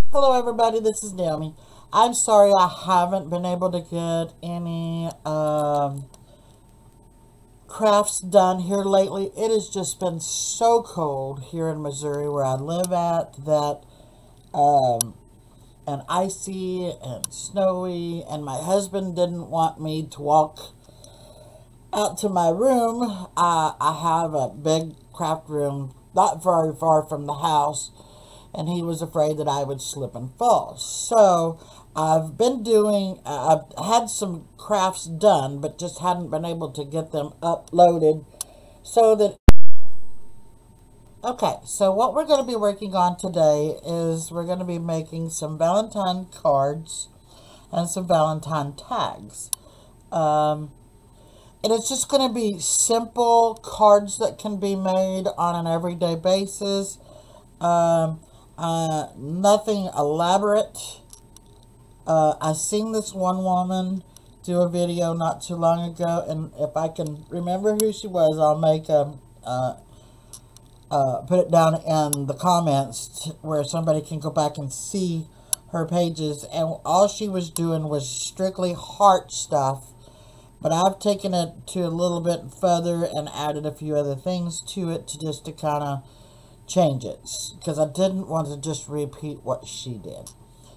Hello everybody, this is Naomi. I'm sorry I haven't been able to get any crafts done here lately. It has just been so cold here in Missouri where I live at that and icy and snowy, and my husband didn't want me to walk out to my room. I have a big craft room not very far from the house, and he was afraid that I would slip and fall. So I've had some crafts done, but just hadn't been able to get them uploaded so that. Okay, so what we're going to be working on today is we're going to be making some Valentine cards and some Valentine tags. And it's just going to be simple cards that can be made on an everyday basis. Nothing elaborate. I seen this one woman do a video not too long ago, and if I can remember who she was, I'll make a put it down in the comments where somebody can go back and see her pages. And all she was doing was strictly heart stuff, but I've taken it to a little bit further and added a few other things to it to kind of change it, because I didn't want to just repeat what she did.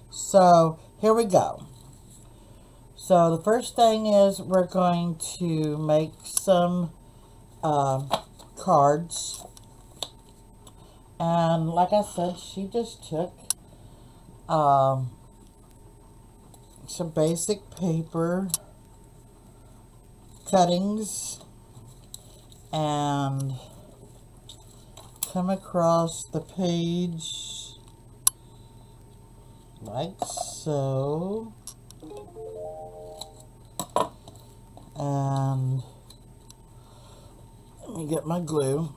So here we go. So the first thing is we're going to make some cards. And like I said, she just took some basic paper cuttings and come across the page like so, and let me get my glue.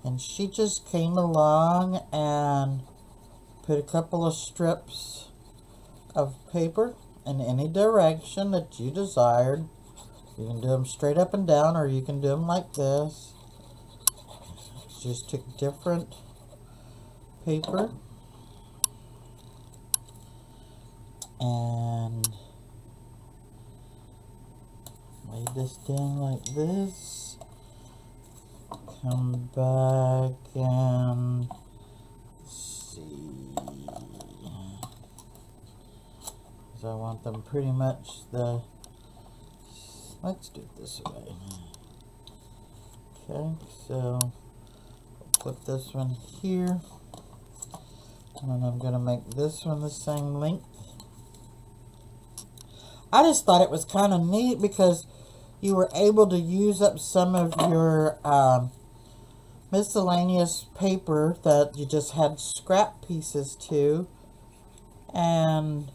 And she just came along and put a couple of strips of paper in any direction that you desired. You can do them straight up and down, or you can do them like this. Just took different paper and lay this down like this. Come back and see. So I want them pretty much let's do it this way. Okay, so I'll put this one here, and then I'm going to make this one the same length. I just thought it was kind of neat because you were able to use up some of your miscellaneous paper that you just had scrap pieces to, and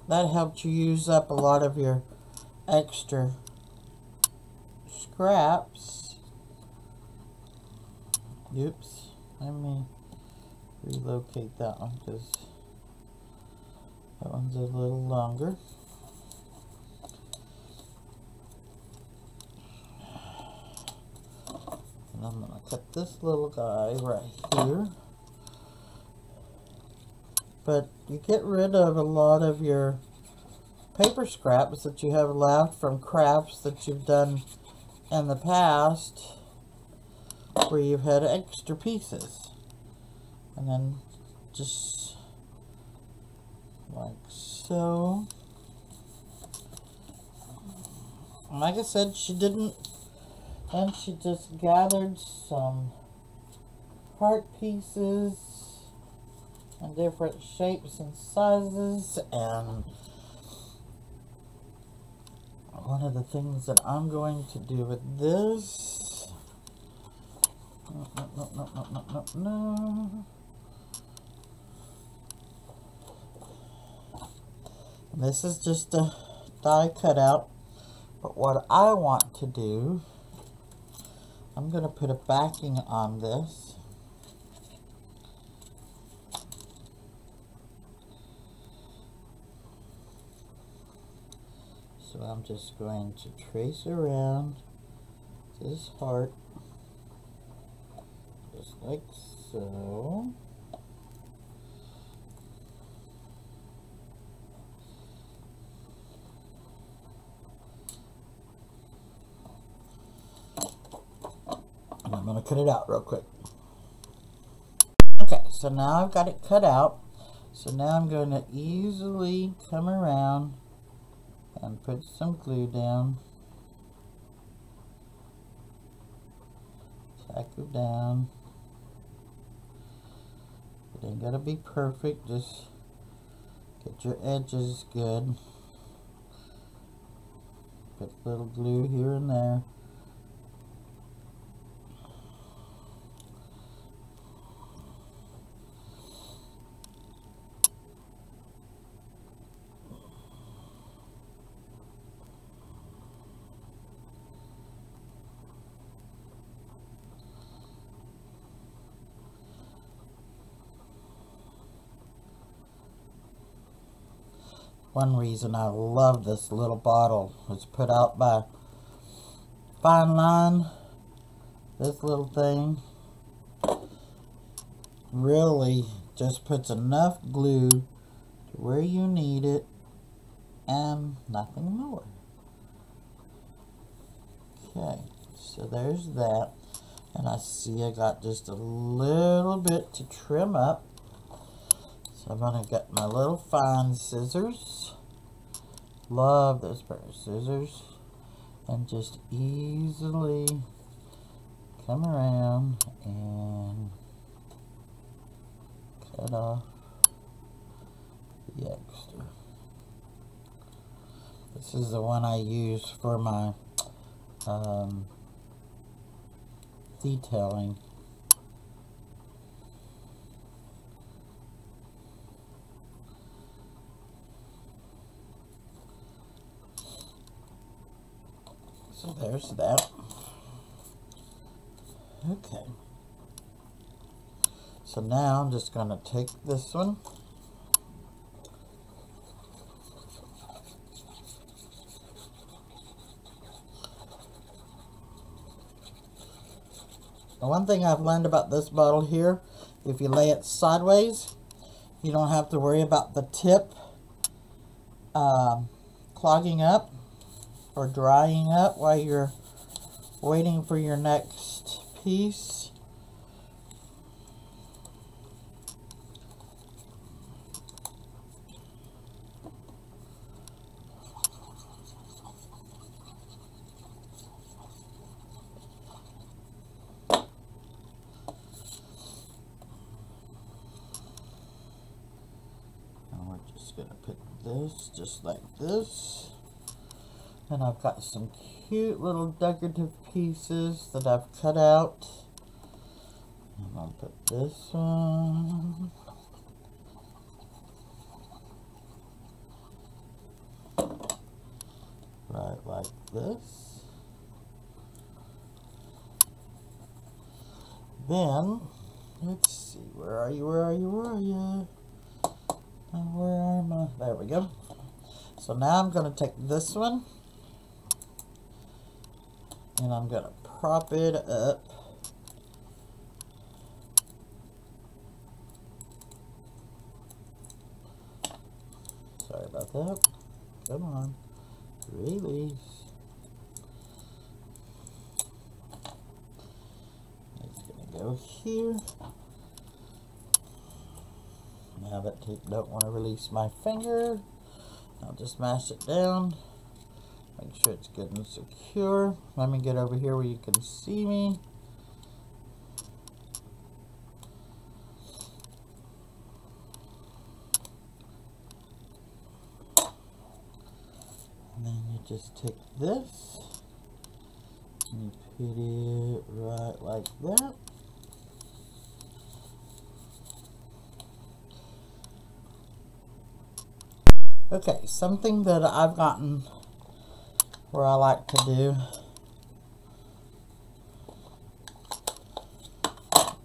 that helped you use up a lot of your extra scraps. Oops, let me relocate that one because that one's a little longer. And I'm going to cut this little guy right here. But you get rid of a lot of your paper scraps that you have left from crafts that you've done in the past where you've had extra pieces. And then just like so. And like I said, she didn't. And she just gathered some heart pieces in different shapes and sizes. And one of the things that I'm going to do with this, no. This is just a die cutout, but what I want to do, I'm going to put a backing on this. So I'm just going to trace around this heart, just like so. And I'm going to cut it out real quick. Okay, so now I've got it cut out. So now I'm going to easily come around and put some glue down. Tack it down. It ain't gotta be perfect, just get your edges good. Put a little glue here and there. One reason I love this little bottle was put out by Fine Line. This little thing really just puts enough glue to where you need it and nothing more. Okay, so there's that. And I see I got just a little bit to trim up. So I'm going to get my little fine scissors. Love this pair of scissors. And just easily come around and cut off the extra. This is the one I use for my detailing. So there's that. Okay. So now I'm just going to take this one. The one thing I've learned about this bottle here, if you lay it sideways, you don't have to worry about the tip clogging up or drying up while you're waiting for your next piece. And we're just going to put this just like this. And I've got some cute little decorative pieces that I've cut out. And I'll put this one. Right like this. Then, let's see, where are you? Where am I? There we go. So now I'm going to take this one. And I'm going to prop it up. Sorry about that. Come on. Release. It's going to go here. Now that tape don't want to release my finger. I'll just mash it down. Make sure it's good and secure. Let me get over here where you can see me. And then you just take this and you put it right like that. Okay, something that I've gotten where I like to do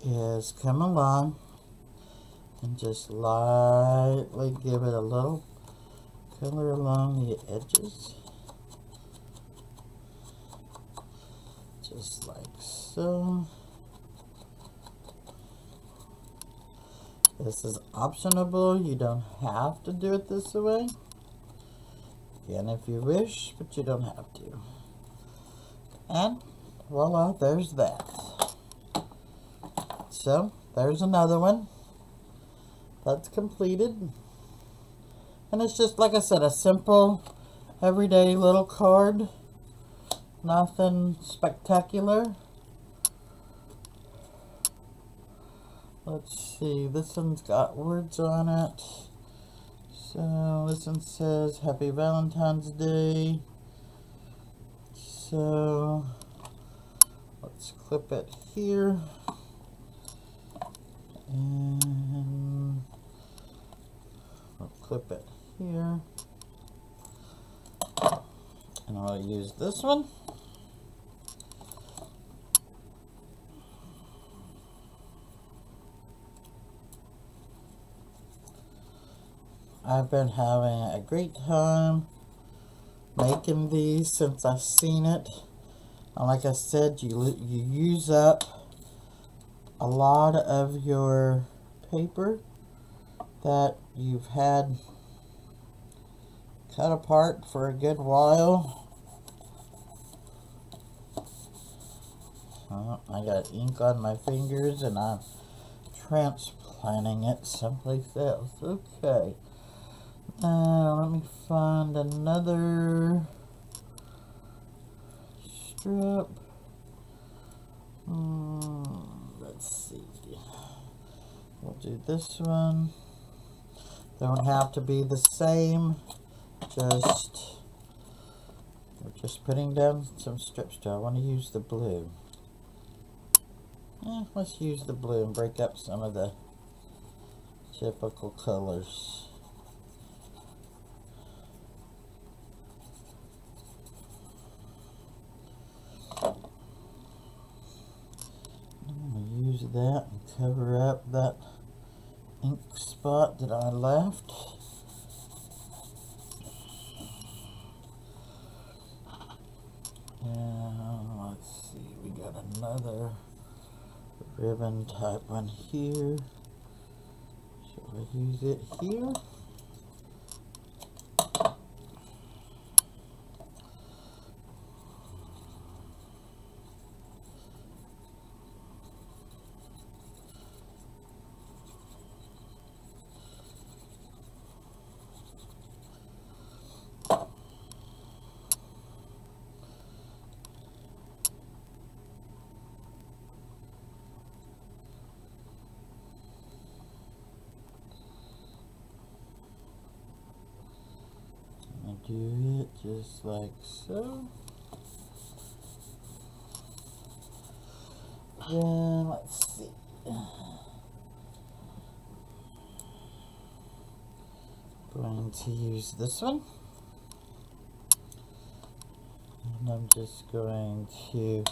is come along and just lightly give it a little color along the edges. Just like so. This is optional. You don't have to do it this way. Again, if you wish, but you don't have to. And voila, there's that. So, there's another one. That's completed. And it's just, like I said, a simple, everyday little card. Nothing spectacular. Let's see, this one's got words on it. So, this one says, Happy Valentine's Day. So, let's clip it here. And we'll clip it here. And I'll use this one. I've been having a great time making these since I've seen it. And like I said, you use up a lot of your paper that you've had cut apart for a good while. Oh, I got ink on my fingers and I'm transplanting it someplace else. Okay. Now let me find another strip. Let's see. We'll do this one. Don't have to be the same. We're just putting down some strips. Do I want to use the blue? Let's use the blue and break up some of the typical colors. Use that and cover up that ink spot that I left. And let's see, we got another ribbon type one here. Shall I use it here? Do it just like so. Then let's see. Going to use this one. And I'm just going to,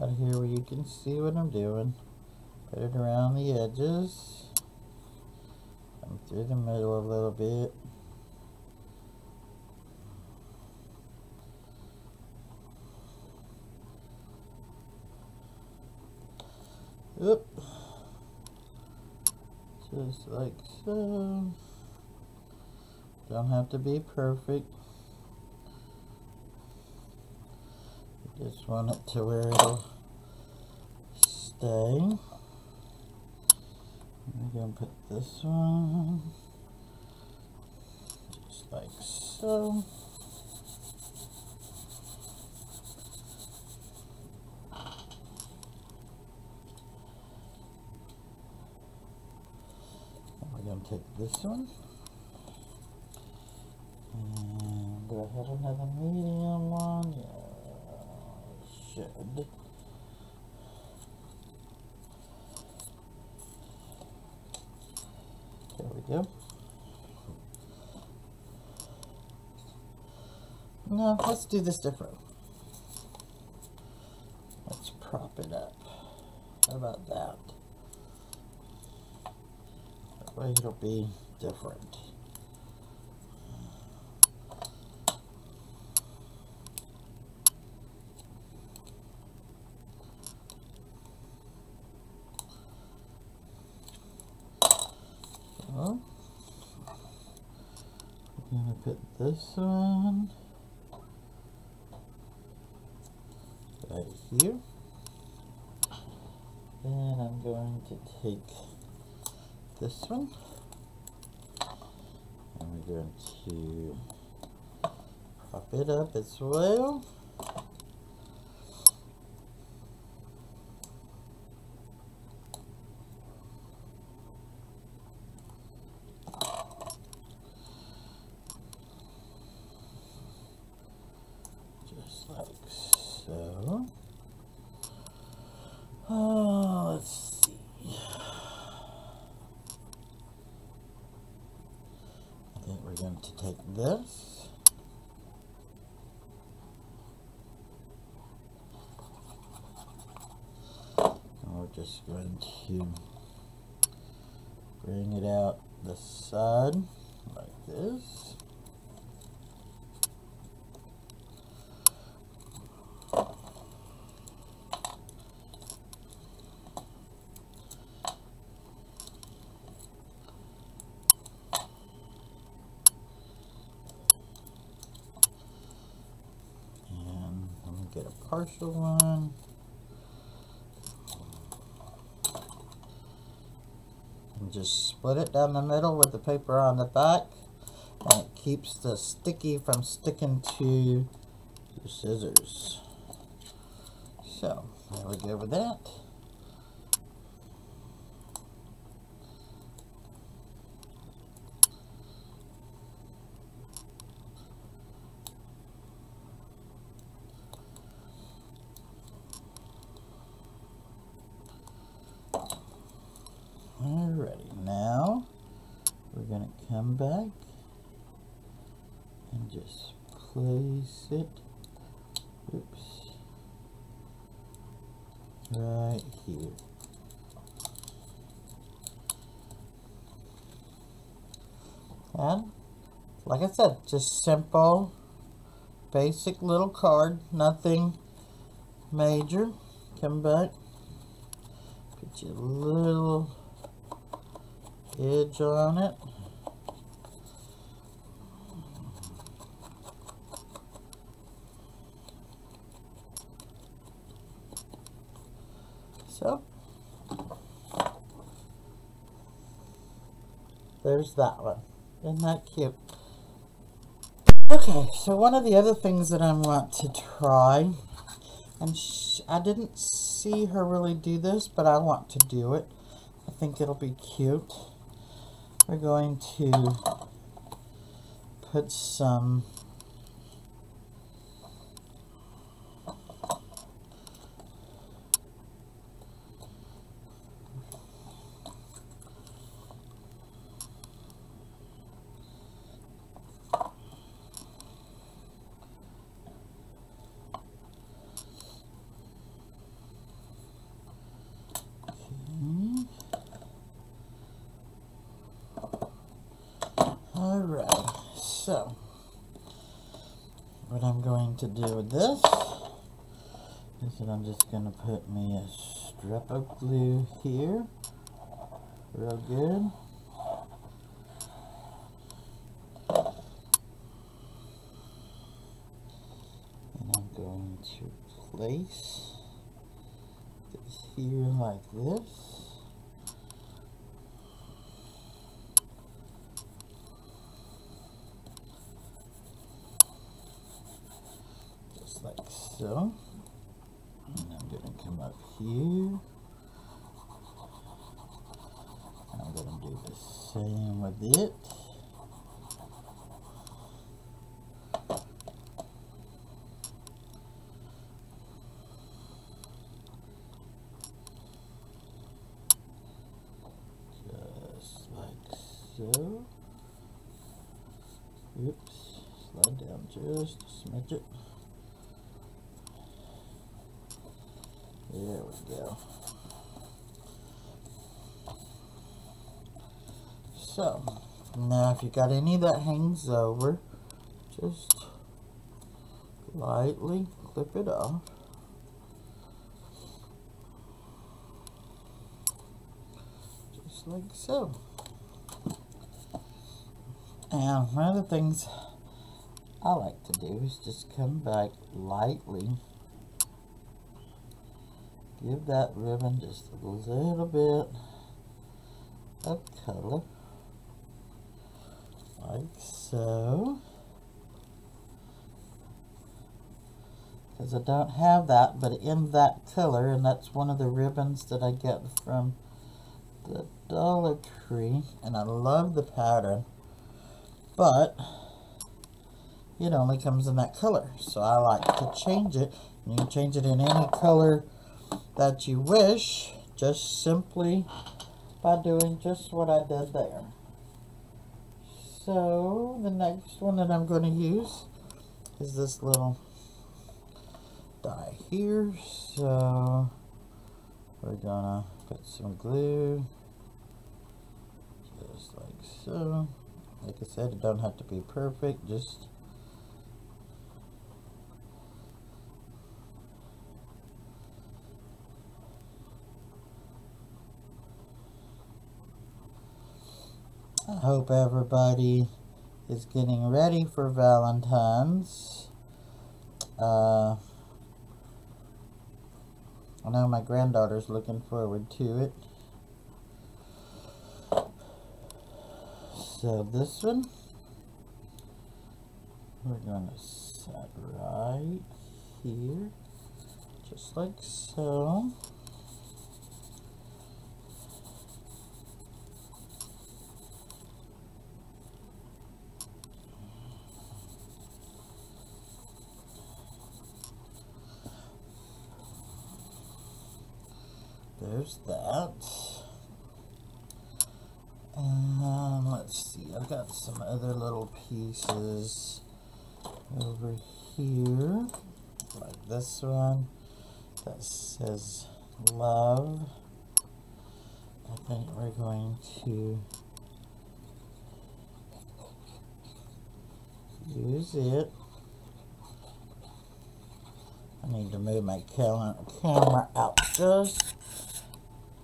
out here where you can see what I'm doing, put it around the edges. Come through the middle a little bit. Oop. Just like so. Don't have to be perfect. You just want it to where it'll stay. We're going to put this one just like so. We're going to take this one. And do I have another medium one? Yeah, I should. There we go. No, let's do this different. Let's prop it up. How about that? That way it'll be different. gonna put this one right here. And I'm going to take this one, and we're going to pop it up as well. Just like so. Oh, let's see. Then we're going to take this. And we're just going to bring it out the side like this. Get a partial one. And just split it down the middle with the paper on the back. And it keeps the sticky from sticking to your scissors. So, there we go with that. Alrighty, now we're going to come back and just place it, oops, right here. And like I said, just simple, basic little card, nothing major. Come back, put your little edge on it. So, there's that one. Isn't that cute? Okay, so one of the other things that I want to try, and I didn't see her really do this, but I want to do it. I think it'll be cute. We're going to put some Alright, so what I'm going to do with this is that I'm just going to put me a strip of glue here, real good. And I'm going to place this here like this. Like so, and I'm going to come up here, and I'm going to do the same with it. Just like so. Oops, slide down just a smidget. There we go. So, now if you got any that hangs over, just lightly clip it off. Just like so. And one of the things I like to do is just come back lightly, give that ribbon just a little bit of color, like so. Because I don't have that, but in that color, and that's one of the ribbons that I get from the Dollar Tree, and I love the pattern, but it only comes in that color, so I like to change it. You can change it in any color that you wish, just simply by doing just what I did there. So the next one that I'm going to use is this little die here. So we're gonna put some glue, just like so. Like I said, it don't have to be perfect, just I hope everybody is getting ready for Valentine's. I know my granddaughter's looking forward to it. So this one, we're going to set right here, just like so. There's that. And let's see, I've got some other little pieces over here, like this one that says love. I think we're going to use it. I need to move my camera out just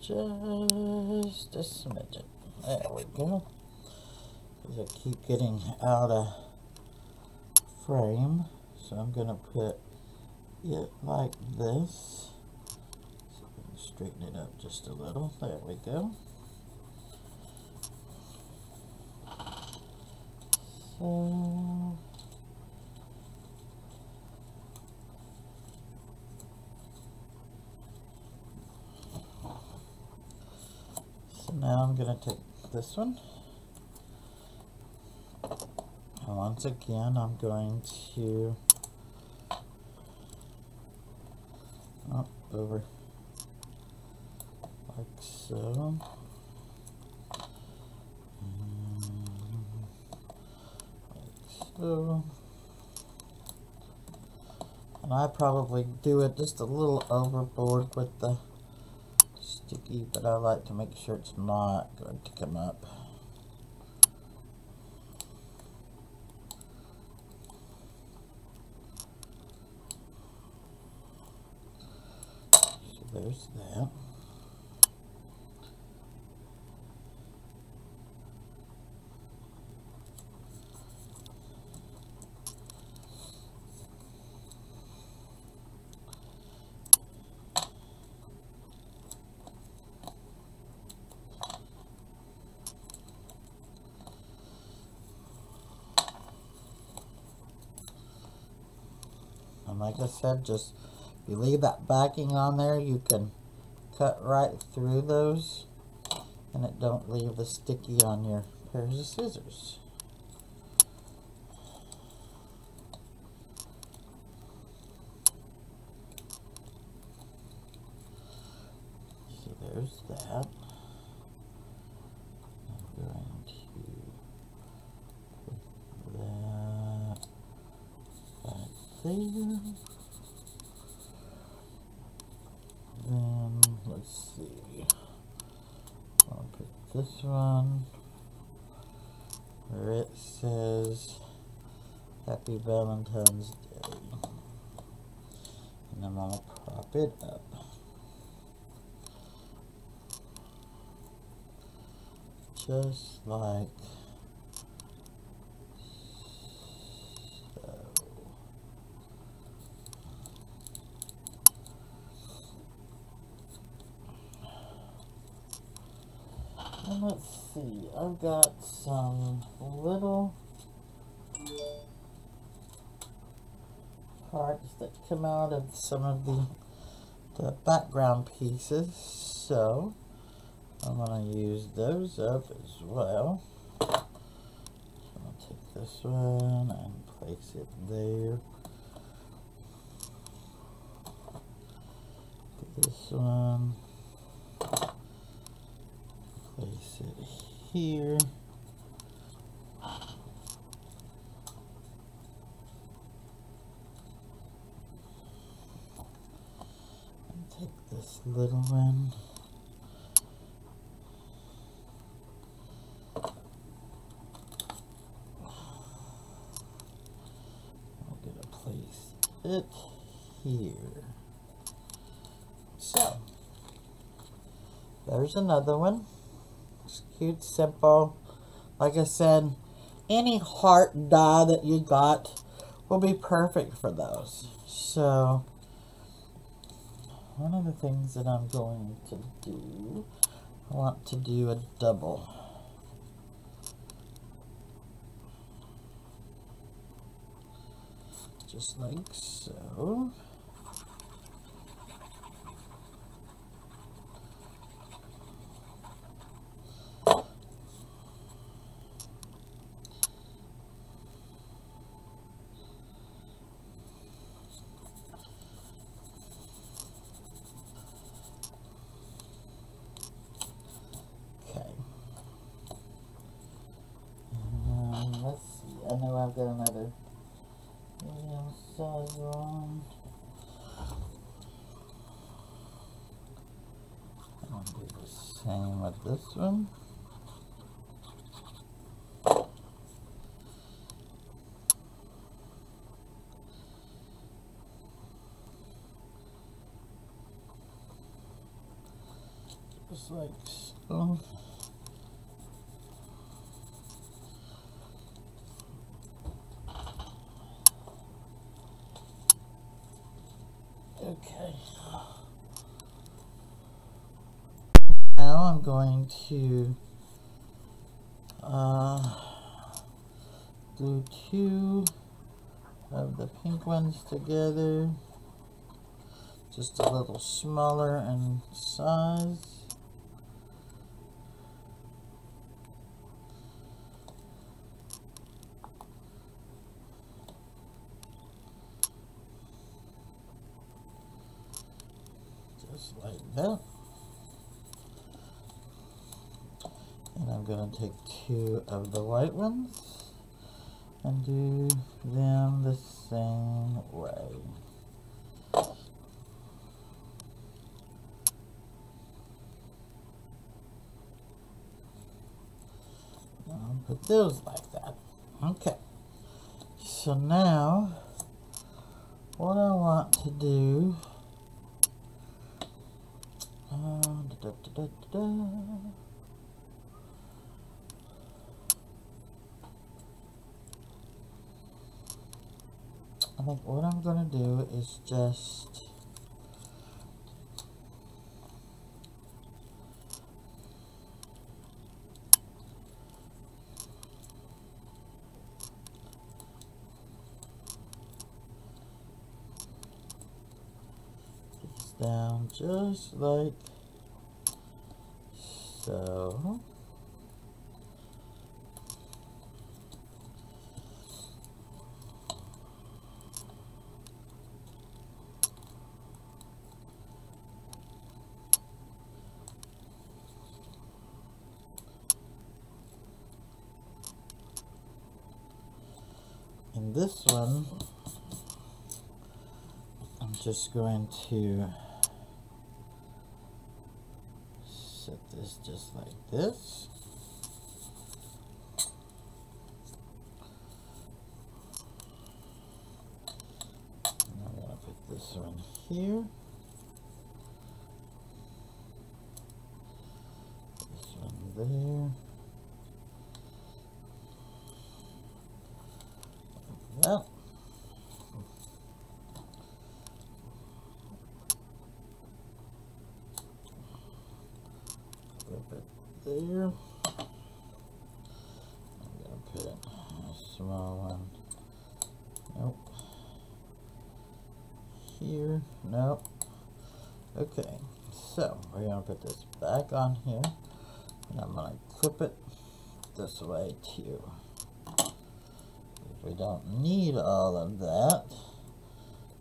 a smidgen. There we go. Because I keep getting out of frame, so I'm going to put it like this. So we can straighten it up just a little. There we go. So now I'm going to take this one, and once again I'm going to over like so, like so, and I probably do it just a little overboard with the sticky, but I like to make sure it's not going to come up. So there's that. And like I said, just if you leave that backing on there, you can cut right through those and it don't leave the sticky on your pairs of scissors. So there's that. I'm going to put that back there. Then let's see, I'll put this one where it says Happy Valentine's Day, and I'm going to prop it up. Just like let's see, I've got some little parts that come out of some of the background pieces, so I'm going to use those up as well. So I'll take this one and place it there. This one, place it here. And take this little one. I'm going to place it here. So, there's another one. It's cute, simple. Like I said, any heart die that you got will be perfect for those. So, one of the things that I'm going to do, I want to do a double. Just like so. Let's see, I know I've got another medium size one. I'll do the same with this one. Just like so. Okay. Now I'm going to glue two of the pink ones together, just a little smaller in size. Just like that. And I'm going to take two of the white ones and do them the same way. I'll put those like that. Okay. So now, what I want to do, I think what I'm going to do is just down just like so. In this one, I'm just going to set this just like this. And I'm going to put this one here. This one there. Well, flip it there. small one. Nope. Here. Nope. Okay. So we're going to put this back on here. And I'm going to clip it this way too. We don't need all of that,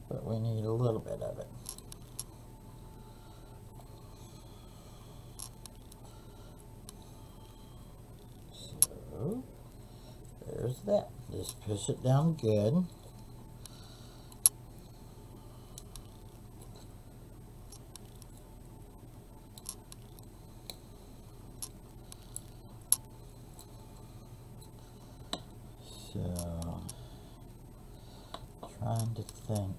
but we need a little bit of it. So there's that. Just push it down good. So, trying to think.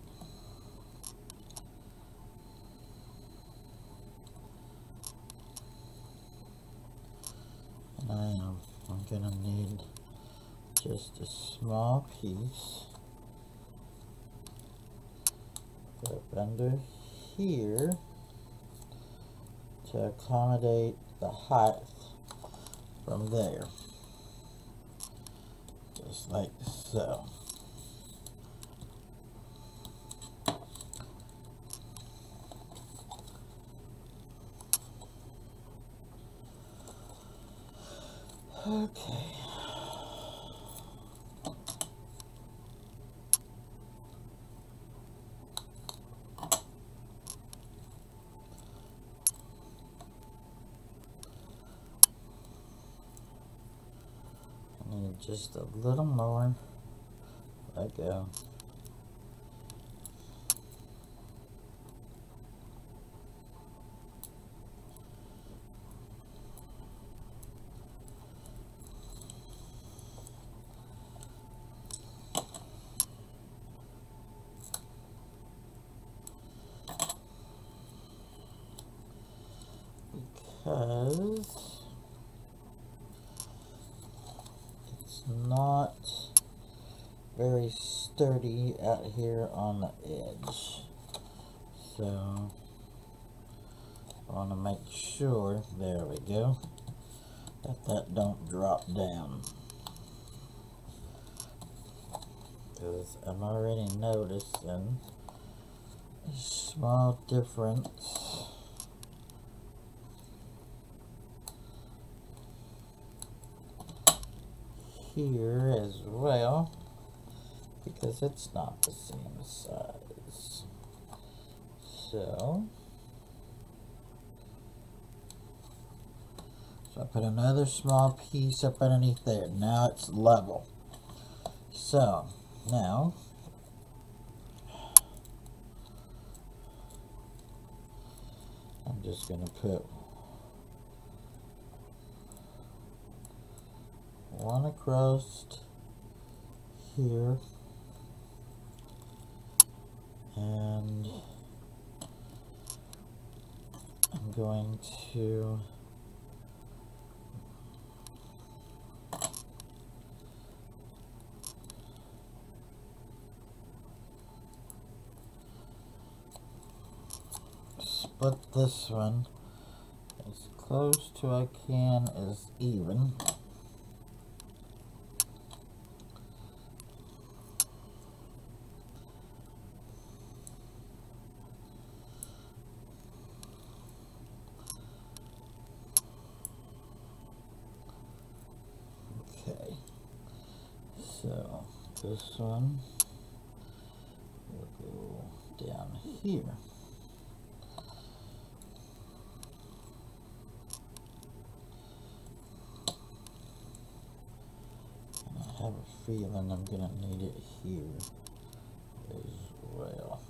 And I'm gonna need just a small piece. Go up under here to accommodate the height from there. Just like so. Okay. I need just a little more. Let go. Because it's not very sturdy out here on the edge, so I want to make sure, there we go, that don't drop down, because I'm already noticing a small difference here as well, because it's not the same size. So I put another small piece up underneath there. Now it's level. So now I'm just going to put one across here, and I'm going to split this one as close to I can as even. Okay, so this one will go down here. And I have a feeling I'm going to need it here as well.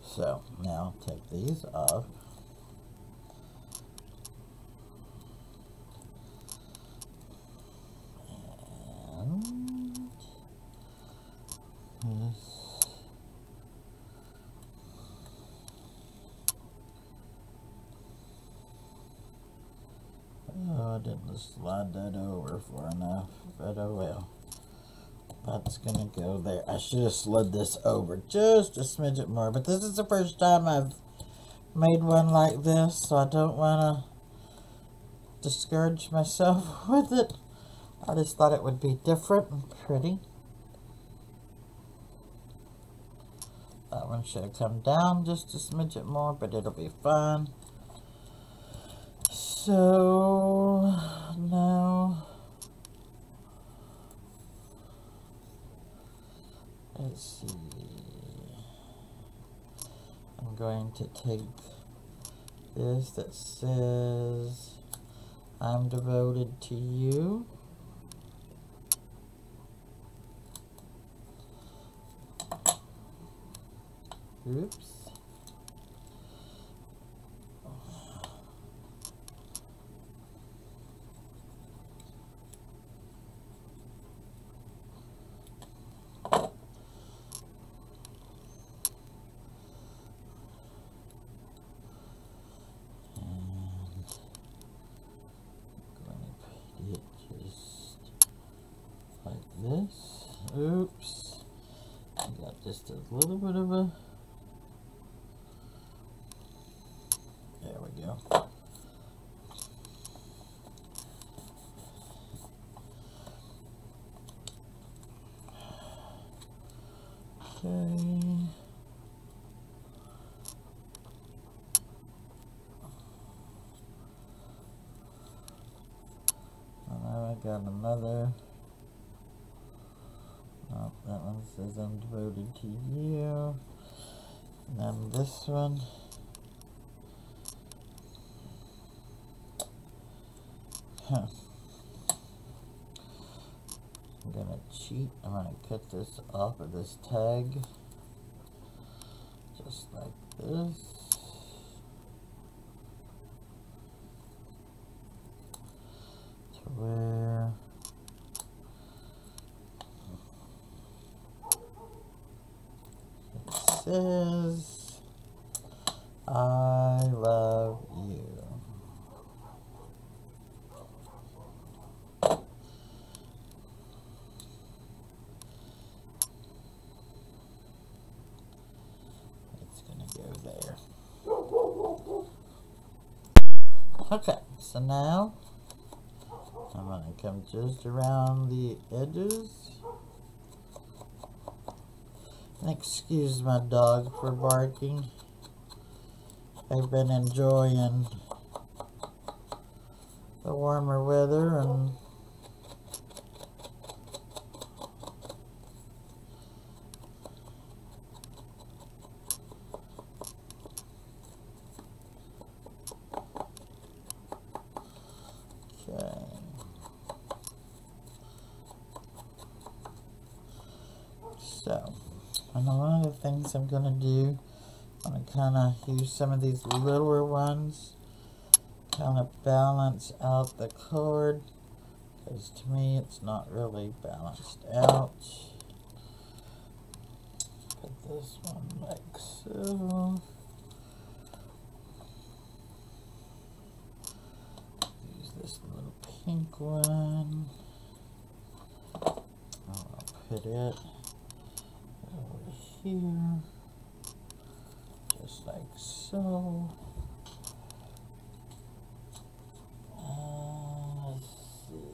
So now take these off. Oh, I didn't slide that over far enough, but oh well. That's gonna go there. I should have slid this over just a smidget more, but this is the first time I've made one like this, so I don't want to discourage myself with it. I just thought it would be different and pretty. That one should come down just a smidget more, but it'll be fine. So now let's see. I'm going to take this that says, I'm devoted to you. Oops. This. Oops. I got just a little bit of a. There we go. Okay. And now I got another. Oh, that one says I'm devoted to you. And then this one. Huh. I'm gonna cheat. I'm gonna cut this off of this tag. Just like this. To where says, I love you. It's gonna go there. Okay, so now I'm gonna come just around the edges. Excuse my dog for barking. I've been enjoying the warmer weather and okay. So, and one of the things I'm going to do, I'm going to kind of use some of these littler ones, kind of balance out the cord, because to me it's not really balanced out. Put this one like so. Use this little pink one. I'll put it over here, just like so. Let's see.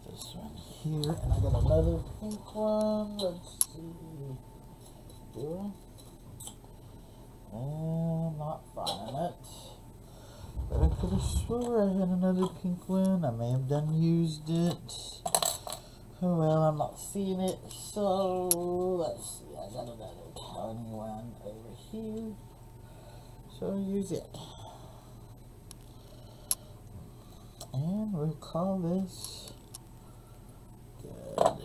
This one here, and I got another pink one. Let's see. Do I? Not finding it. But I could have swore I had another pink one. I may have done used it. Oh well, I'm not seeing it. So let's see. I got another tiny one over here. So I'll use it. And we'll call this good.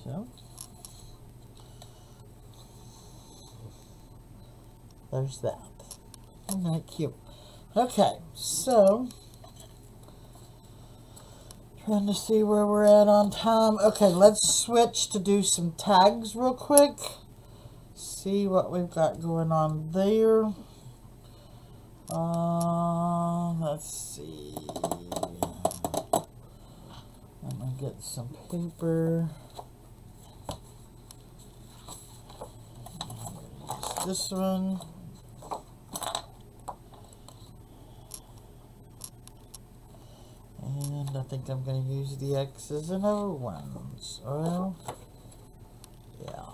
So there's that. Isn't that cute? Okay, so trying to see where we're at on time. Okay, let's switch to do some tags real quick. see what we've got going on there. Let's see. Let me get some paper. Use this one. And I think I'm going to use the X's and O ones. Well, yeah,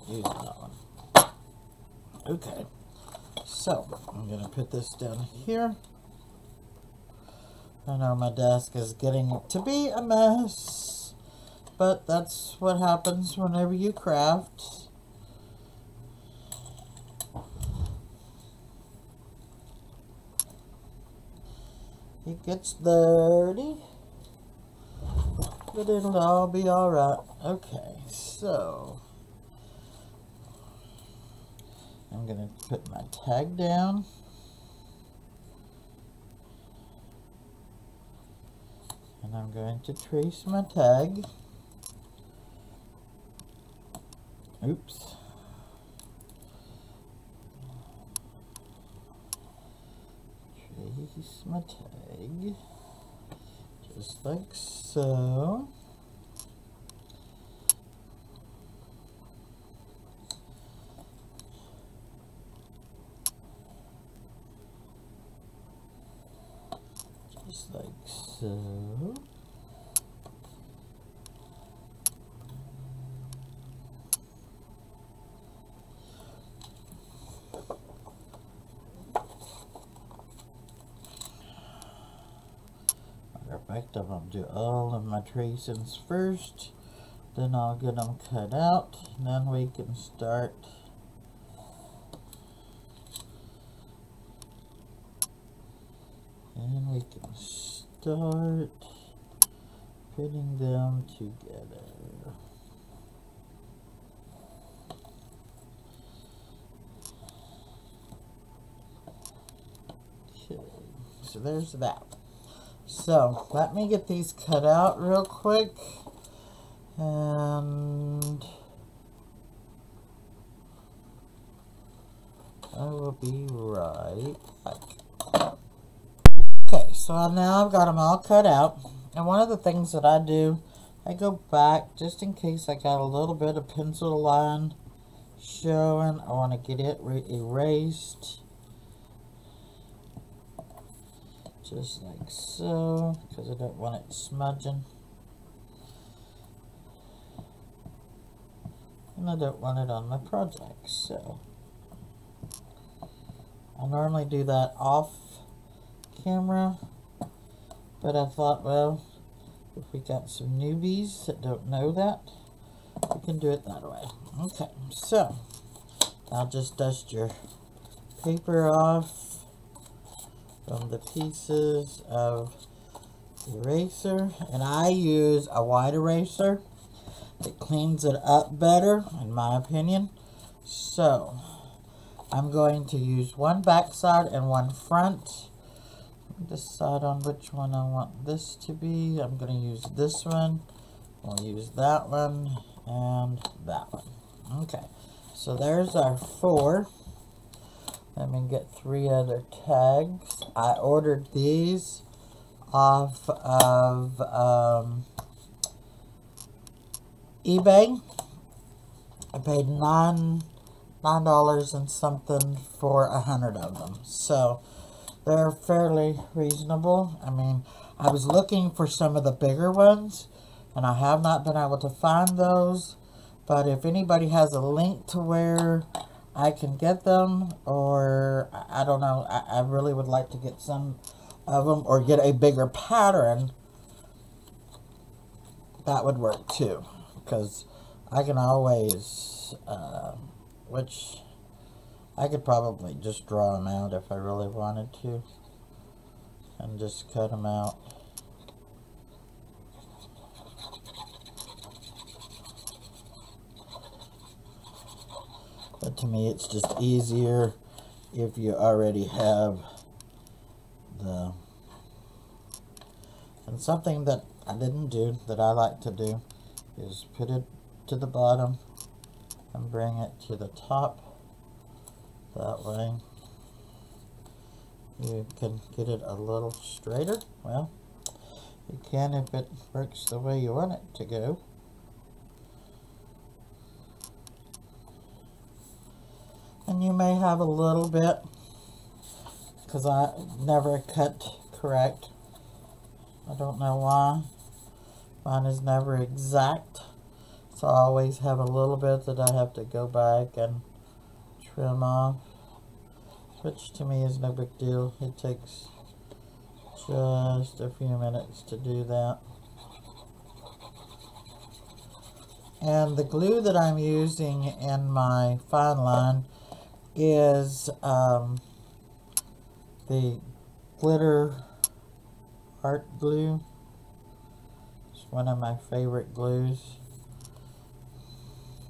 use that one. Okay, so I'm going to put this down here. I know my desk is getting to be a mess, but that's what happens whenever you craft. It gets dirty, but it'll all be alright. Okay, so I'm going to put my tag down. And I'm going to trace my tag. Oops. Trace my tag. Just like so. Just like so. Perfect. I'm going to do all of my tracings first. Then I'll get them cut out. And then we can start putting them together. Okay, so there's that. So let me get these cut out real quick, and I will be right back. Okay, so now I've got them all cut out, and one of the things that I do, I go back just in case I got a little bit of pencil line showing. I want to get it erased. Just like so, because I don't want it smudging. And I don't want it on my project, so I normally do that off camera, but I thought, well, if we got some newbies that don't know that, we can do it that way. Okay, so I'll just dust your paper off from the pieces of eraser, and I use a white eraser. It cleans it up better, in my opinion. So I'm going to use one back side and one front. Decide on which one I want this to be. I'm going to use this one. I'll use that one and that one. Okay, so there's our 4. Let me get 3 other tags. I ordered these off of eBay. I paid $9 and something for 100 of them. So they're fairly reasonable. I mean, I was looking for some of the bigger ones, and I have not been able to find those. But if anybody has a link to where I can get them, or I don't know, I really would like to get some of them, or get a bigger pattern, that would work too, because I can always, which I could probably just draw them out if I really wanted to, and just cut them out. But to me, it's just easier if you already have the... And something that I didn't do, that I like to do, is put it to the bottom and bring it to the top. That way you can get it a little straighter. Well, you can if it works the way you want it to go. And you may have a little bit, because I never cut correct. I don't know why. Mine is never exact. So I always have a little bit that I have to go back and trim off, which to me is no big deal. It takes just a few minutes to do that. And the glue that I'm using in my fine line is the glitter art glue. It's one of my favorite glues.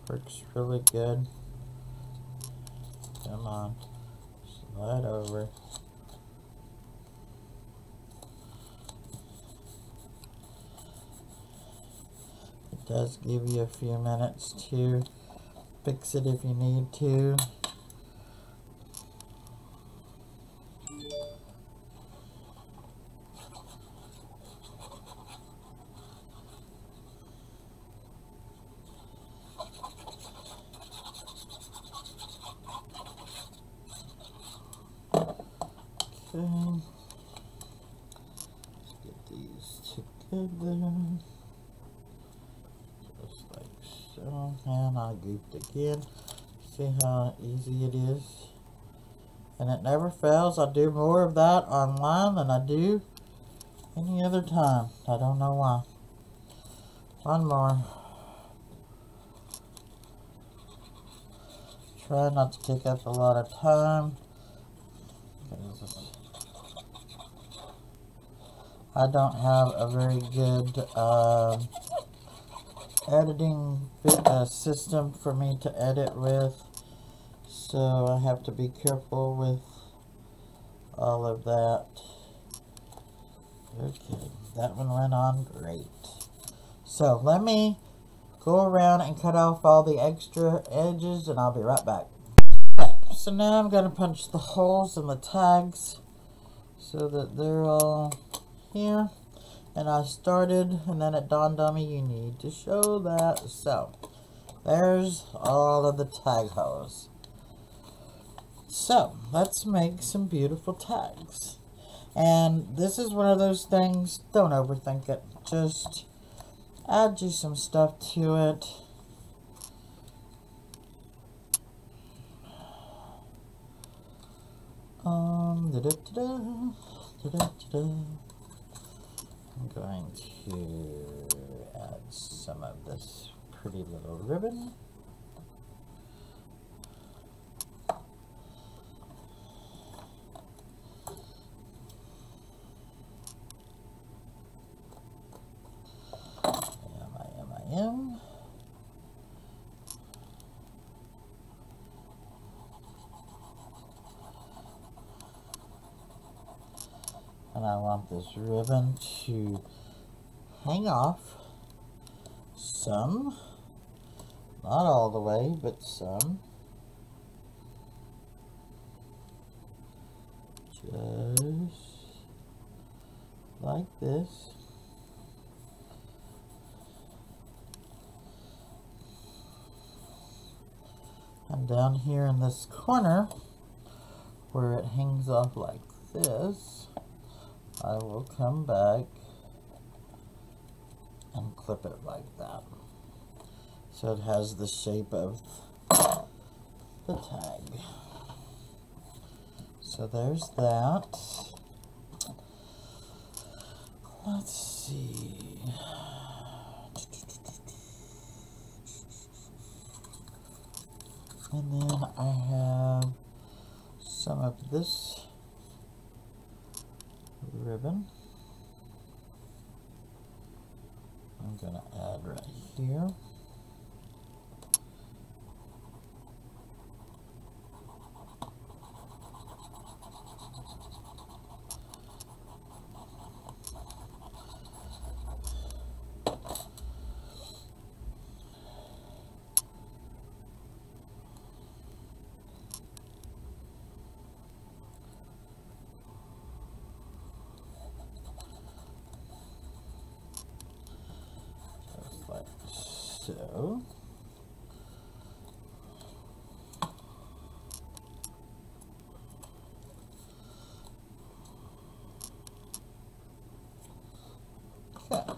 Works really good. Come on, slide over. It does give you a few minutes to fix it if you need to. Okay, let's get these together, just like so, and I goofed again. See how easy it is? And it never fails. I do more of that online than I do any other time. I don't know why. One more. Try not to take up a lot of time. I don't have a very good editing system for me to edit with, so I have to be careful with all of that. Okay, that one went on great. So let me go around and cut off all the extra edges, and I'll be right back. Okay, so now I'm going to punch the holes in the tags so that they're all here. And I started, and then it dawned on me you need to show that. So there's all of the tag holes. So let's make some beautiful tags. And this is one of those things, don't overthink it. Just add you some stuff to it. I'm going to add some of this pretty little ribbon. M. And I want this ribbon to hang off some, not all the way, but some. Just like this. And down here in this corner, where it hangs off like this, I will come back and clip it like that. So it has the shape of the tag. So there's that. Let's see. And then I have some of this ribbon. I'm going to add right here. So okay.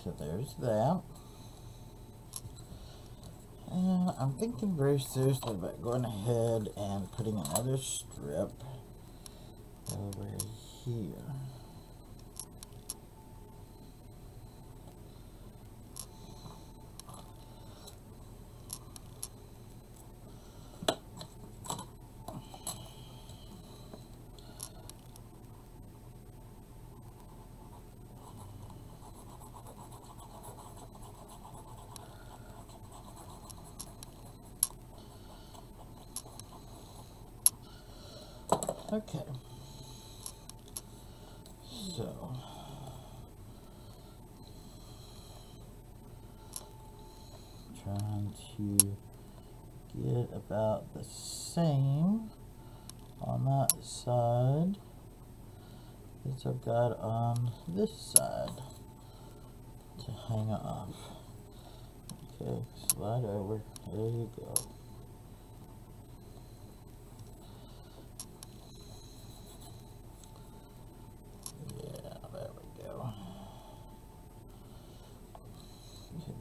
So there's that. And I'm thinking very seriously about going ahead and putting another strip over here. Okay. So trying to get about the same on that side as I've got on this side to hang off. Okay, slide over. There you go. Yeah, there we go.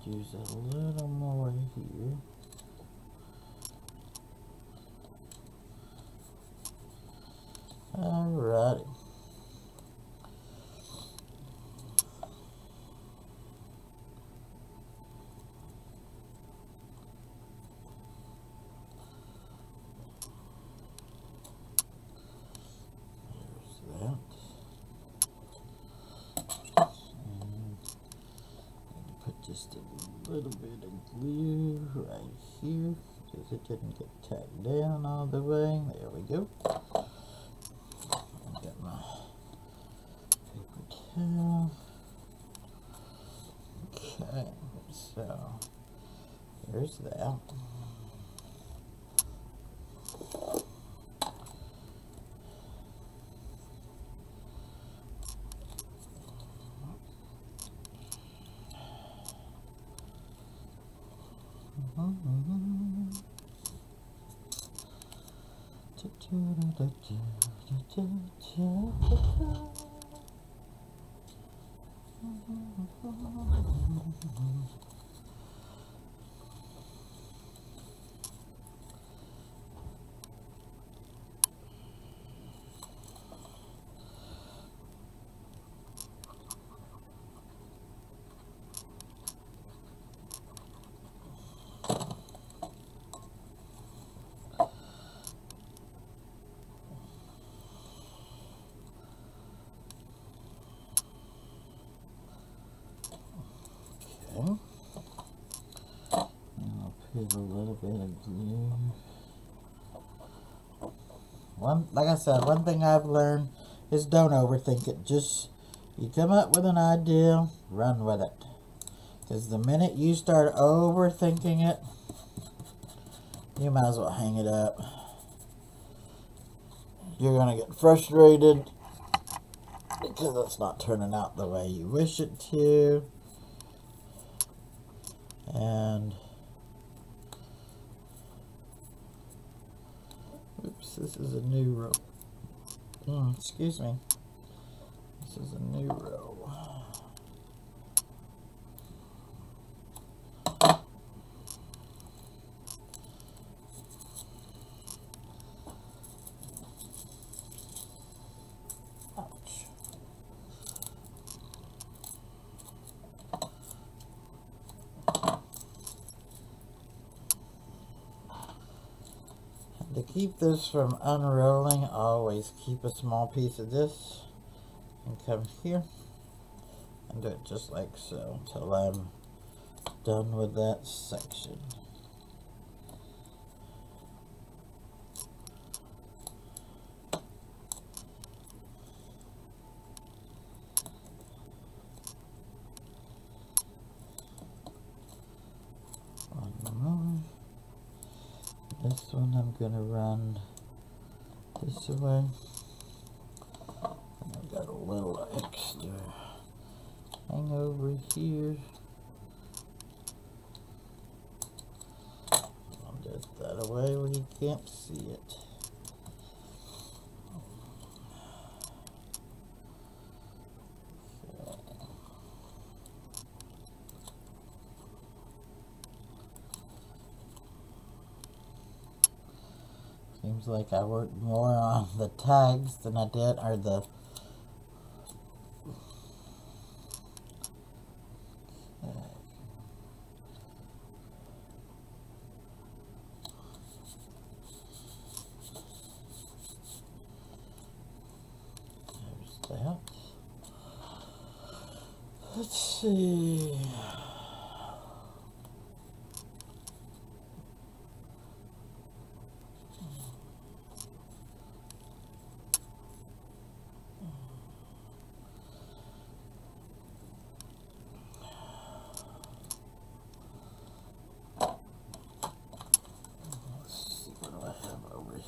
Could use a little more here. Alrighty. There's that. And put just a little bit of glue right here because it didn't get tacked down all the way. There we go. Get my paper towel. Okay, so there's that. And I'll put a little bit of glue. Like I said, one thing I've learned is don't overthink it. Just, you come up with an idea, run with it. Because the minute you start overthinking it, you might as well hang it up. You're going to get frustrated because it's not turning out the way you wish it to. And oops, this is a new row. Excuse me. This is a new row. Ouch. To keep this from unrolling, always keep a small piece of this and come here and do it just like so until I'm done with that section. One more. This one I'm going to run this way. And I've got a little extra hang over here that away where you can't see it. Seems like I worked more on the tags than I did, or the there's that. Let's see.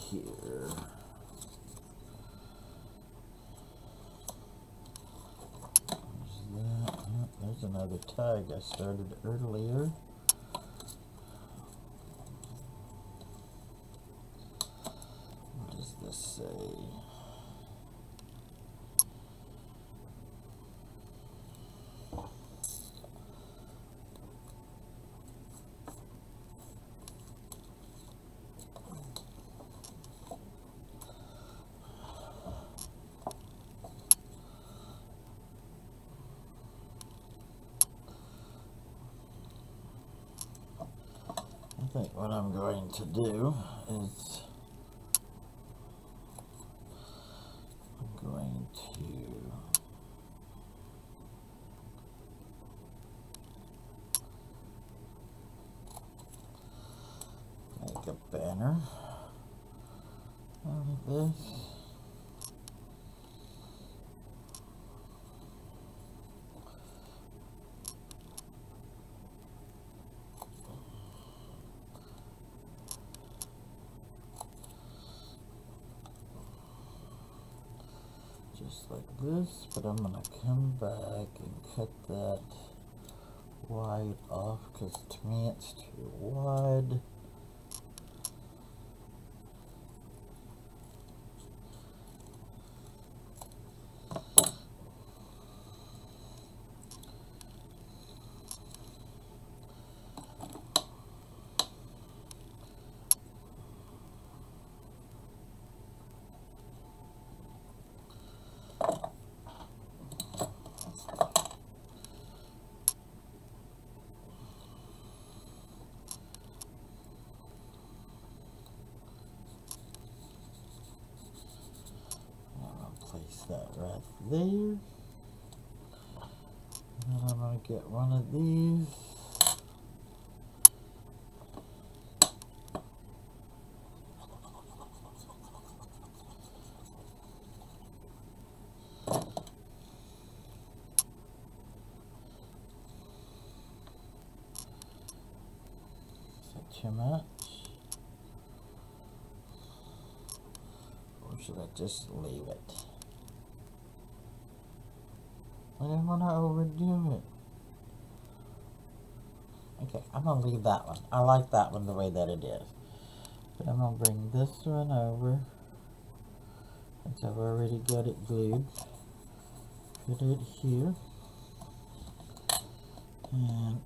Here. There's another tag I started earlier. What does this say? I think what I'm going to do is I'm going to make a banner out of this. Just like this, but I'm going to come back and cut that wide off because to me it's too wide. Place that right there. And then I'm going to get one of these. Is that too much? Or should I just leave it? I don't want to overdo it. Okay, I'm going to leave that one. I like that one the way that it is. But I'm going to bring this one over. Since I've already got it glued. Put it here. And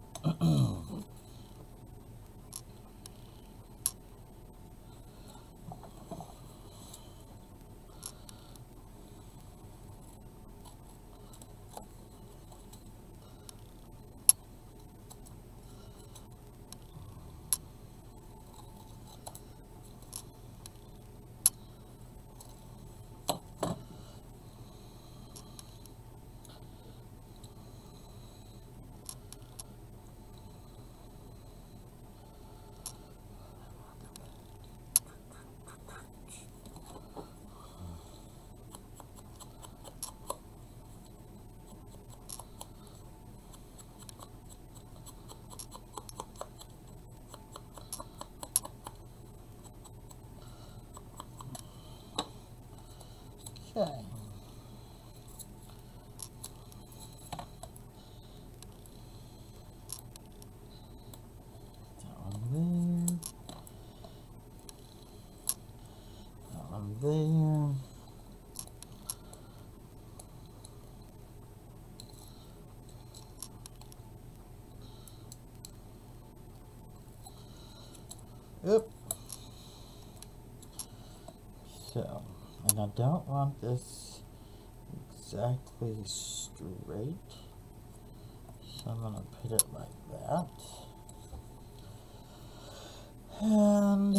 okay. That one there. from there. Oop. So, and I don't want this exactly straight, so I'm going to put it like that. And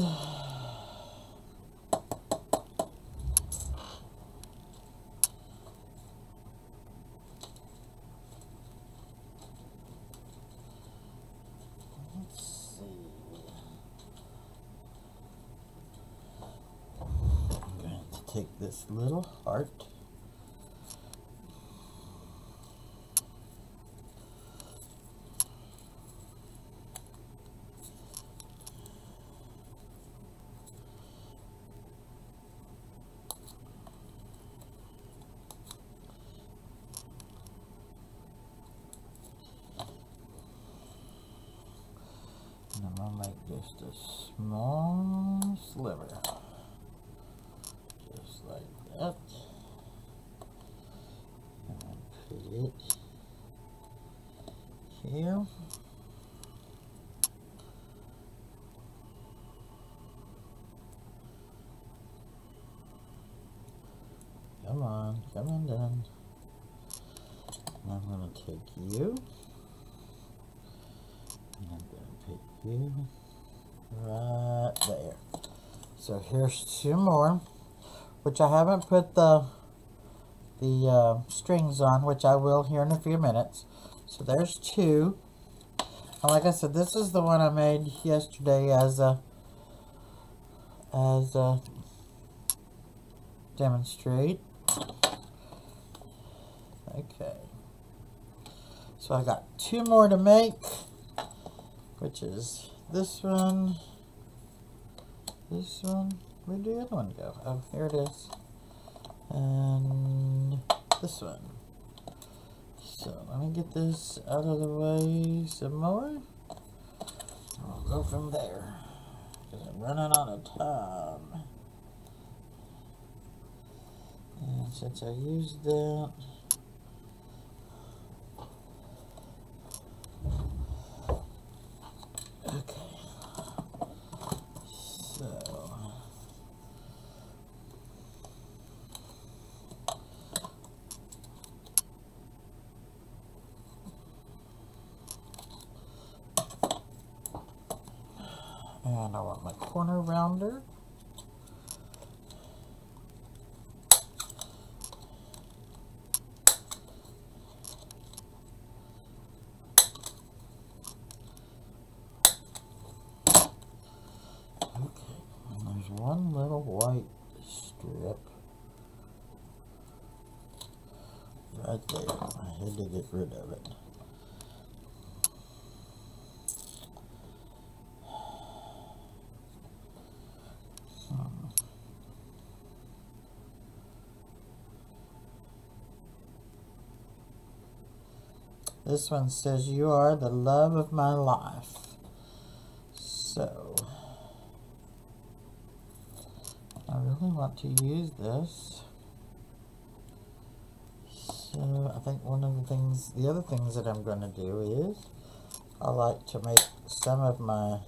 let's see. I'm going to take this little heart. And I'm going to make just a small sliver. Just like that. And I'll put it here. Come on down. And I'm going to take you. And I'm going to put you right there. So here's two more, which I haven't put the strings on, which I will here in a few minutes. So there's two. And like I said, this is the one I made yesterday as a demonstrate. Okay. So I got two more to make, which is this one, where'd the other one go? Oh, here it is. And this one. So let me get this out of the way some more. I'll go from there, because I'm running out of time. And since I used that, okay, so and I want my corner rounder. Okay, and there's one little white strip right there. I had to get rid of it. This one says, "You are the love of my life." So, I really want to use this. So, I think one of the other things that I'm going to do is, I like to make some of my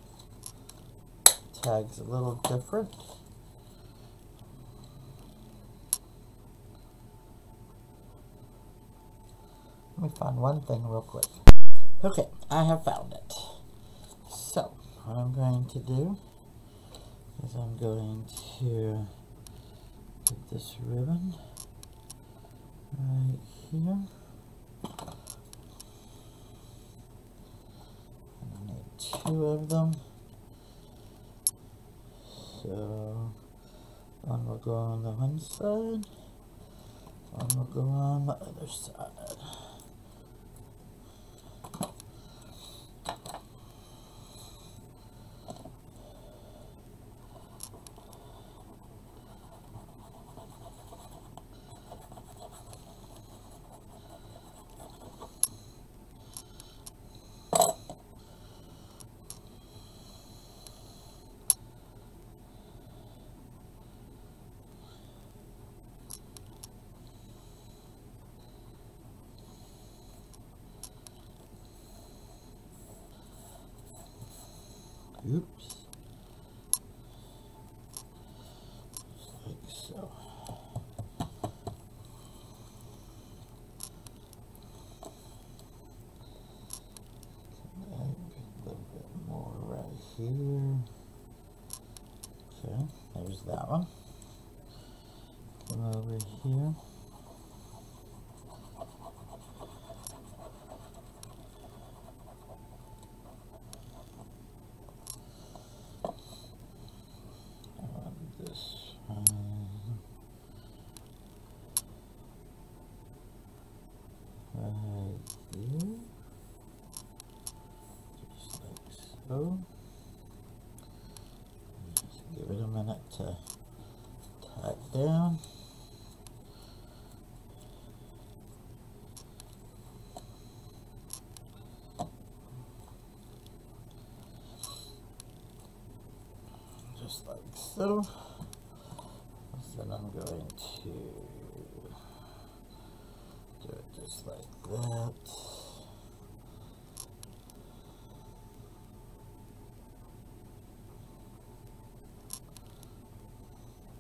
tags a little different. Let me find one thing real quick. Okay, I have found it. So, what I'm going to do is I'm going to put this ribbon right here. And I need two of them. So, one will go on the one side, one will go on the other side. Oops. Like so. A little bit more right here. Okay, there's that one. Come over here. This one. Right here. Just like so. Just give it a minute to tack down. Just like so. Then I'm going to do it just like that.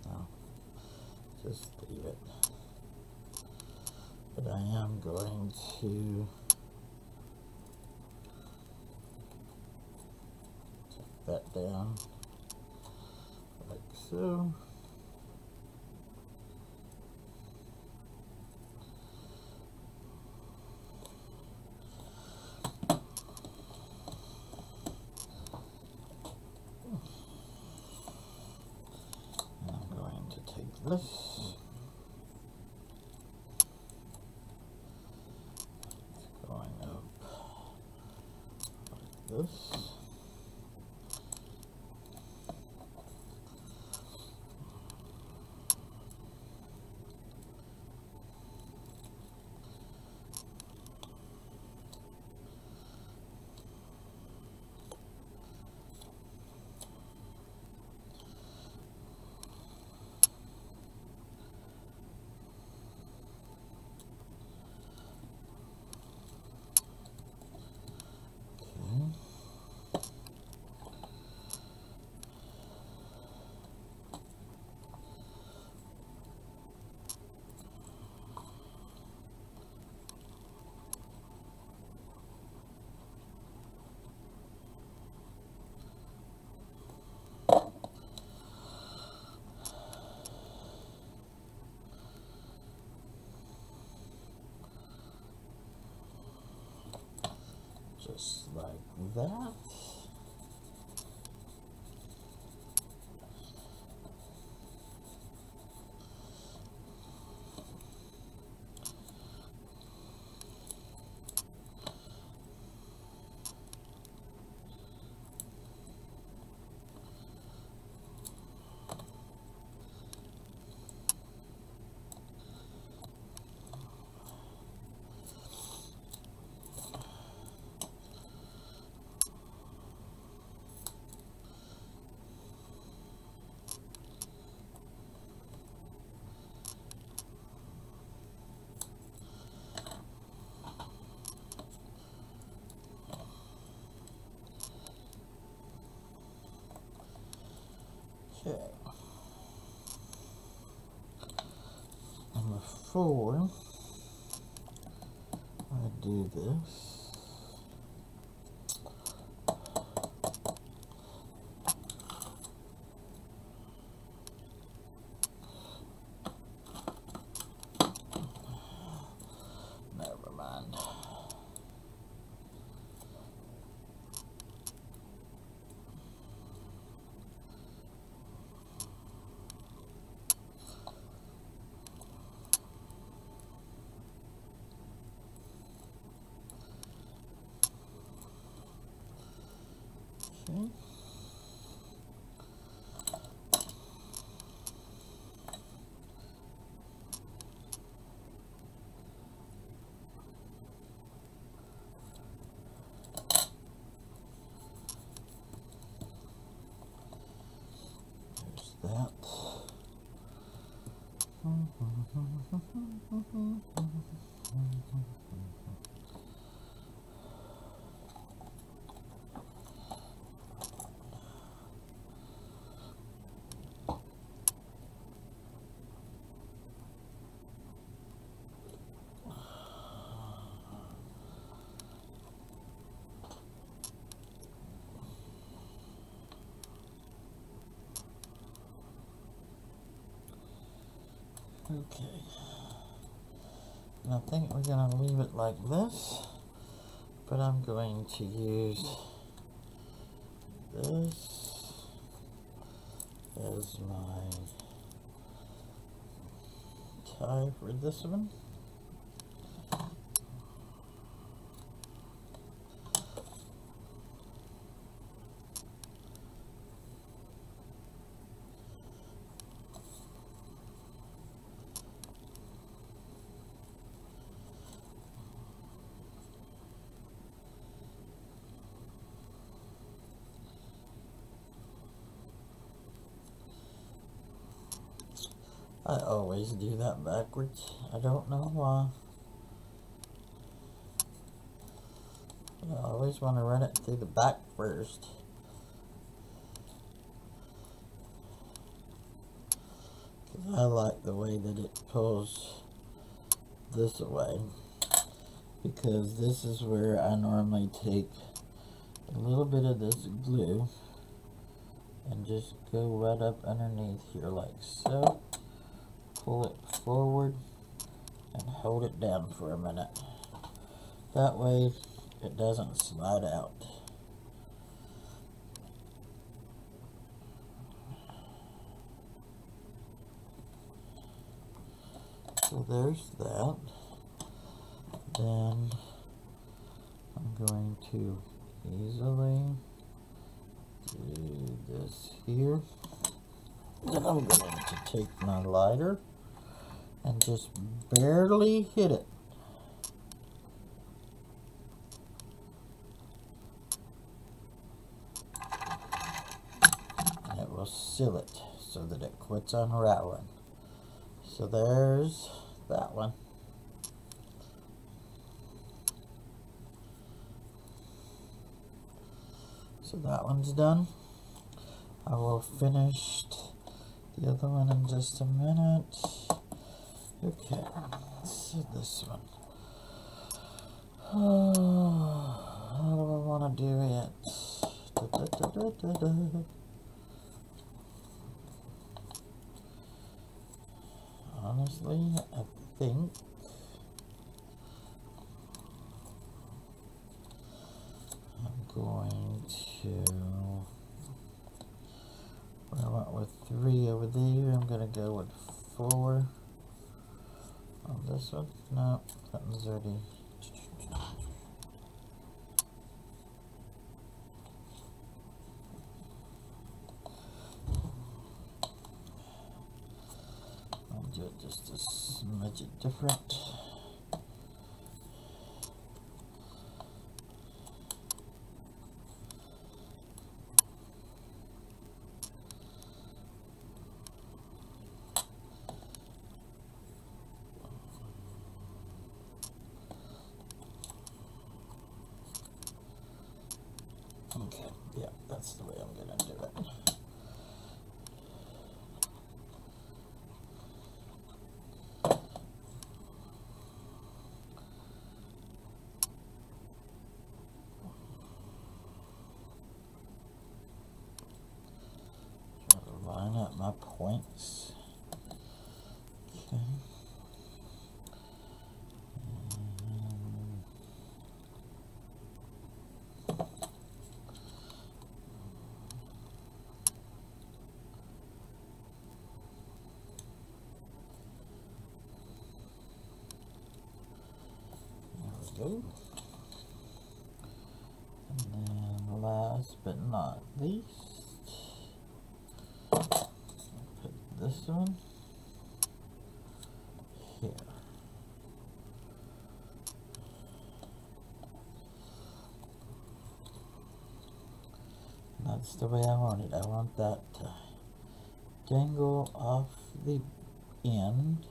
No, just leave it. But I am going to take that down like so. And I'm going to take this. Going up like this. Just like that. Okay. Number 4, I do this. Never mind. Okay. There's that. Okay. And I think we're going to leave it like this, but I'm going to use this as my tie for this one. I always do that backwards. I don't know why. I always want to run it through the back first. Because I like the way that it pulls this away. Because this is where I normally take a little bit of this glue and just go right up underneath here like so. Pull it forward and hold it down for a minute. That way it doesn't slide out. So there's that. Then I'm going to easily do this here. Then I'm going to take my lighter and just barely hit it. And it will seal it so that it quits unraveling. So there's that one. So that one's done. I will finish the other one in just a minute. Okay, so this one. Oh, how do I want to do it? Honestly, I think I'm going to, where I went with 3 over there, I'm going to go with 4 on this one. No, that one's already. I'll do it just a smidge different. Okay, yeah, that's the way I'm going to do it. Try to line up my points. Okay. Go. And then last but not least, put this one here. That's the way I want it. I want that to dangle off the end.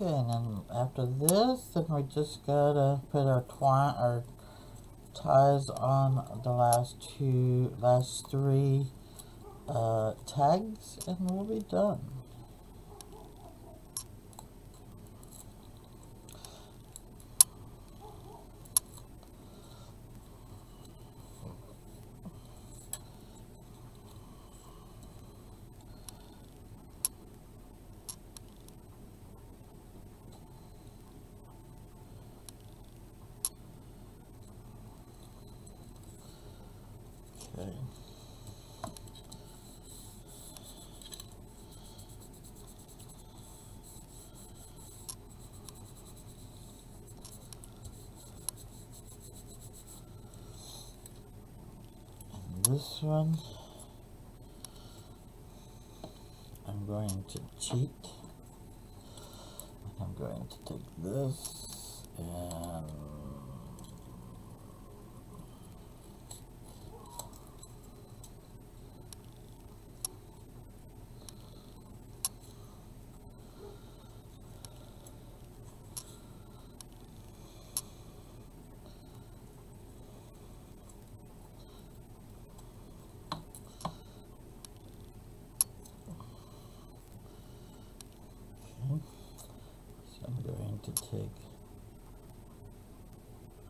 and then after this, then we just gotta put our ties on the last three tags, and we'll be done. Okay. And this one, I'm going to cheat. I'm going to take this and I'm going to take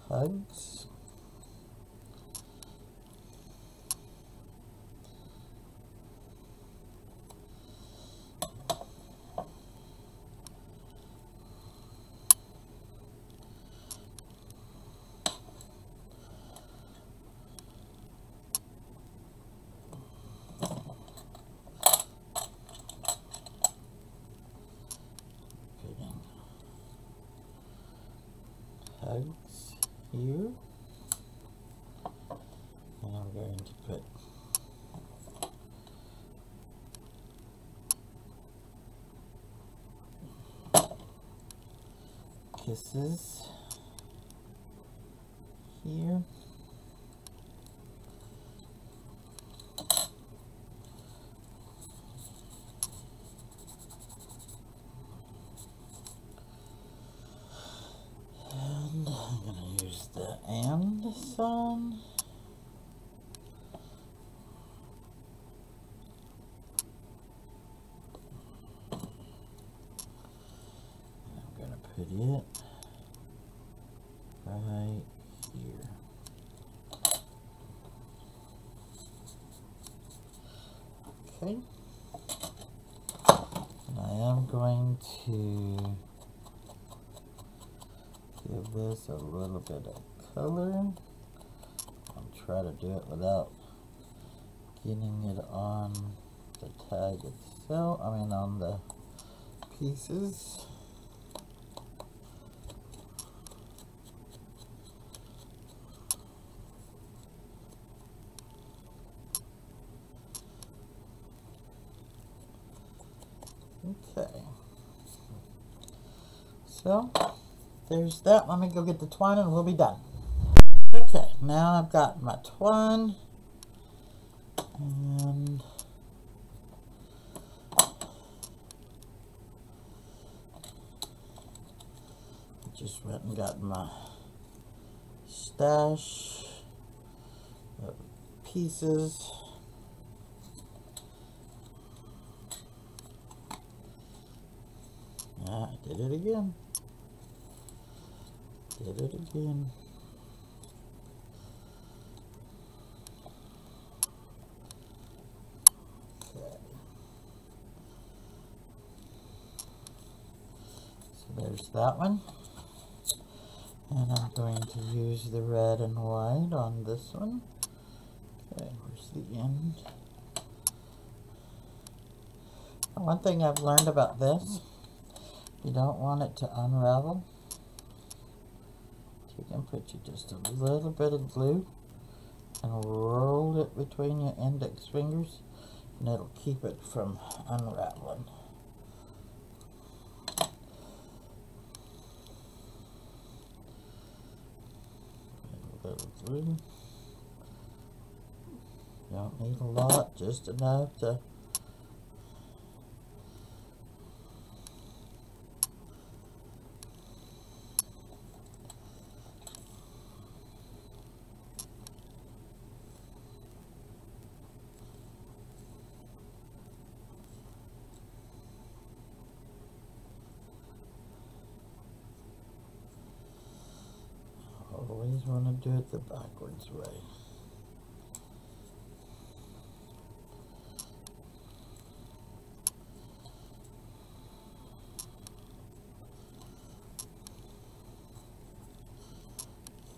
hugs, putting hugs here, and I'm going to put kisses here. And I'm going to use the and sign. I'm going to put it right here. Okay. And I am going to give this a little bit of color. I'll try to do it without getting it on the tag itself, on the pieces. Okay, so there's that. Let me go get the twine and we'll be done. Okay, now I've got my twine, and just went and got my stash of pieces. I did it again. Did it again. Okay. So there's that one. And I'm going to use the red and white on this one. Okay, where's the end? One thing I've learned about this, you don't want it to unravel. So you can put just a little bit of glue and roll it between your index fingers, and it'll keep it from unraveling. A little glue. Don't need a lot, just enough to Sometimes I want to do it the backwards way.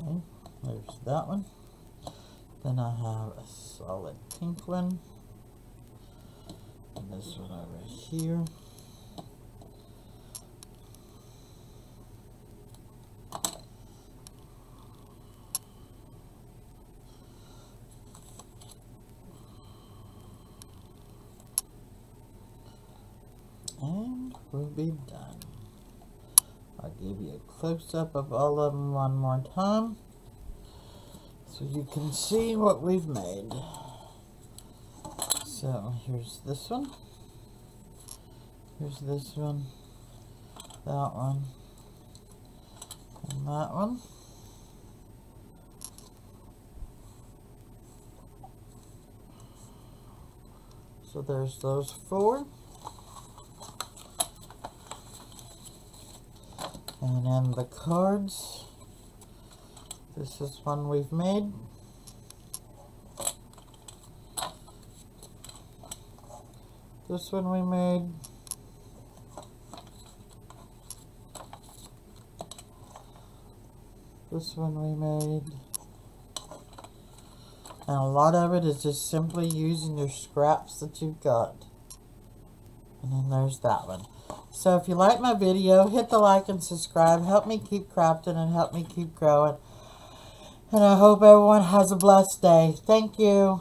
Okay, there's that one. Then I have a solid pink one. And this one over here. And we'll be done. I'll give you a close-up of all of them one more time so you can see what we've made. So here's this one. Here's this one. That one. And that one. So there's those four. And then the cards, this is one we've made. This one we made. This one we made. And a lot of it is just simply using your scraps that you've got. And then there's that one. So if you like my video, hit the like and subscribe. Help me keep crafting and help me keep growing. And I hope everyone has a blessed day. Thank you.